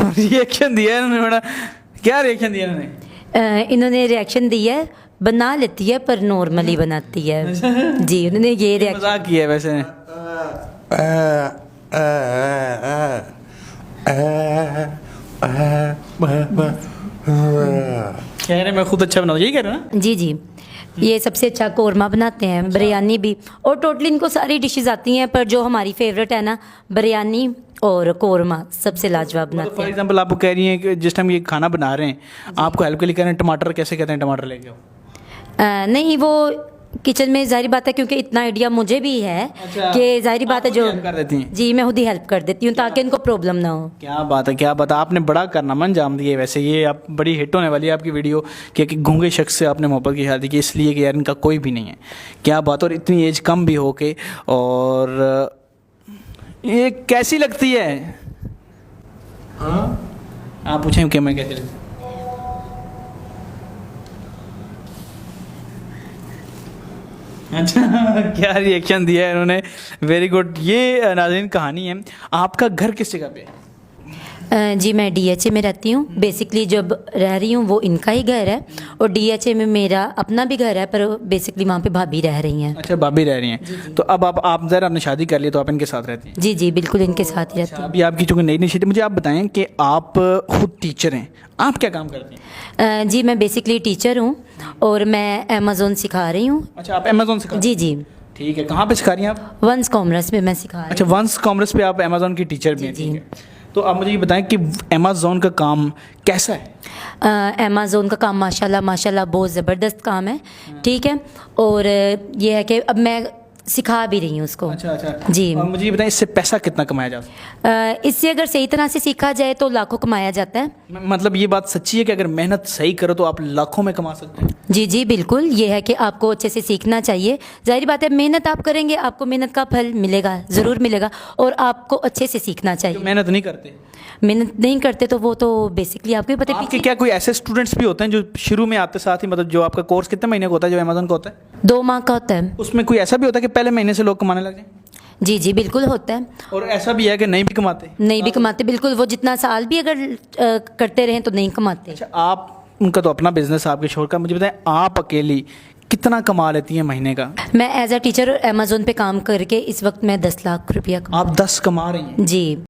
Reaction दिया है इन्होंने, बड़ा क्या रिएक्शन दिया इन्होंने? इन्होंने रिएक्शन दिया है, बना लेती है पर नॉर्मली बनाती है। जी, उन्होंने ये रिएक्शन मजाक किया है वैसे। कह रहे मैं खुद अच्छा बनाऊँ, यही कह रहे हैं ना? जी जी, ये सबसे अच्छा कौरमा बनाते हैं, बिरयानी भी, और टोटली इनको सारी डिशेस आती हैं, पर जो हमारी फेवरेट है ना, बिरयानी और कौरमा सबसे लाजवाब बनाते फॉर हैं। एग्जांपल आपको कह रही हैं कि जिस टाइम ये खाना बना रहे हैं आपको हेल्प के लिए कह रहे हैं टमाटर कैसे कहते हैं, टमाटर लेके आओ। नहीं, वो किचन में ज़ाहिर बात है, क्योंकि इतना आइडिया मुझे भी है कि ज़ाहिर बात है, आप जो खुद ही help कर देती हैं? जी मैं खुद ही हेल्प कर देती हूँ ताकि इनको प्रॉब्लम ना हो। क्या बात है, क्या बात है, आपने बड़ा कारनामा अंजाम दिया है। वैसे ये आप बड़ी हिट होने वाली है आपकी वीडियो कि एक गूंगे शख्स से आपने मोहब्बत की शादी की, इसलिए कि यार इनका कोई भी नहीं है। क्या बात, और इतनी एज कम भी हो के, और ये कैसी लगती है? आप पूछें कि मैं कैसी लगती है? अच्छा क्या रिएक्शन दिया है इन्होंने, वेरी गुड। ये नाज़रीन कहानी है। आपका घर किस जगह पे है? जी मैं DHA में रहती हूँ। बेसिकली जब रह रही हूँ वो इनका ही घर है, और DHA में मेरा अपना भी घर है, पर बेसिकली वहाँ पे भाभी रह रही हैं। अच्छा, भाभी रह रही हैं। तो अब आप ज़रा आपने शादी कर ली तो आप इनके साथ रहती हैं? जी जी बिल्कुल, इनके साथ ही रहती हूँ। अभी आपकी चूँकि नई नई शादी, मुझे आप बताएं कि आप खुद टीचर हैं, आप क्या काम करती हैं? जी मैं बेसिकली टीचर हूँ और मैं अमेज़ोन सिखा रही हूँ। अच्छा, आप अमेज़ोन सिखा? जी जी, ठीक है, कहाँ पे सिखा रही हैं आप? वंस कॉमर्स में मैं सिखा रही अच्छा, वंस कॉमर्स पे आप अमेज़ोन की टीचर भी हैं, जी, ठीक है। तो आप मुझे ये बताएं कि अमेज़ोन का काम कैसा है? अमेज़ोन का काम माशाल्लाह माशाल्लाह बहुत ज़बरदस्त काम है, ठीक है। और ये है कि अब मैं सिखा भी रही हूँ उसको। अच्छा अच्छा जी। और मुझे ये बताएं इससे पैसा कितना कमाया जा सकता है? इससे अगर सही तरह से सीखा जाए तो लाखों कमाया जाता है। मतलब ये बात सच्ची है कि अगर मेहनत सही करो तो आप लाखों में कमा सकते हैं? जी जी बिल्कुल, ये है कि आपको अच्छे से सीखना चाहिए। जाहिर बात है, मेहनत आप करेंगे आपको मेहनत का फल मिलेगा, ज़रूर मिलेगा, और आपको अच्छे से सीखना जो चाहिए। मेहनत नहीं करते, मेहनत नहीं करते तो वो तो बेसिकली आपको ही पता है। आपके क्या कोई ऐसे स्टूडेंट्स भी होते हैं जो शुरू में आते साथ ही, मतलब जो आपका कोर्स कितने महीने का होता है जो अमेज़न का होता है, 2 माह का होता है। उसमें कोई ऐसा भी होता है कि पहले महीने से लोग कमाने लग जाएं? जी जी बिल्कुल होता है। और ऐसा भी है कि नहीं भी कमाते? नहीं भी कमाते, बिल्कुल। वो जितना साल भी अगर करते रहें तो नहीं कमाते। अच्छा, आप उनका तो अपना बिजनेस आपके शोर का, मुझे बताएं आप अकेली कितना कमा लेती हैं महीने का? मैं एज अ टीचर अमेज़ोन पे काम करके इस वक्त मैं 10 लाख रुपया आप 10 कमा रही हैं? जी।